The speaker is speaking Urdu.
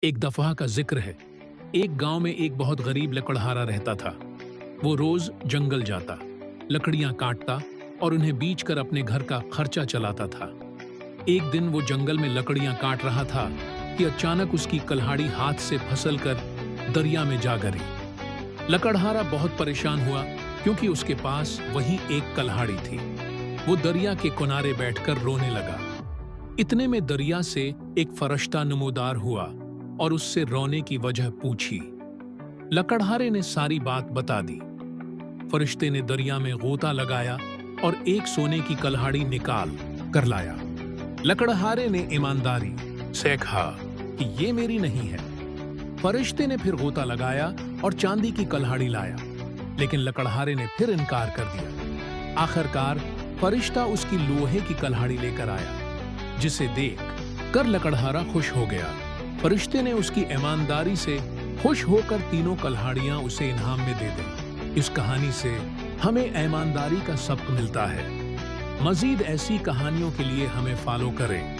ایک دفعہ کا ذکر ہے۔ ایک گاؤں میں ایک بہت غریب لکڑہارا رہتا تھا۔ وہ روز جنگل جاتا، لکڑیاں کاٹتا اور انہیں بیچ کر اپنے گھر کا خرچہ چلاتا تھا۔ ایک دن وہ جنگل میں لکڑیاں کاٹ رہا تھا کہ اچانک اس کی کلہاڑی ہاتھ سے پھسل کر دریا میں جا گری۔ لکڑہارا بہت پریشان ہوا کیونکہ اس کے پاس وہی ایک کلہاڑی تھی۔ وہ دریا کے کنارے بیٹھ کر رونے لگا۔ اتنے میں دریا سے ایک فرشتہ نمودار ہوا اور اس سے رونے کی وجہ پوچھی۔ لکڑہارے نے ساری بات بتا دی۔ فرشتے نے دریا میں غوطہ لگایا اور ایک سونے کی کلہاڑی نکال کر لایا۔ لکڑہارے نے ایمانداری سے کہا کہ یہ میری نہیں ہے۔ فرشتے نے پھر غوطہ لگایا اور چاندی کی کلہاڑی لایا، لیکن لکڑہارے نے پھر انکار کر دیا۔ آخرکار فرشتہ اس کی لوہے کی کلہاڑی لے کر آیا، جسے دیکھ کر لکڑہارا خوش ہو گیا۔ فرشتے نے اس کی ایمانداری سے خوش ہو کر تینوں کلہاڑیاں اسے انعام میں دے دیں۔ اس کہانی سے ہمیں ایمانداری کا سبق ملتا ہے۔ مزید ایسی کہانیوں کے لیے ہمیں فالو کریں۔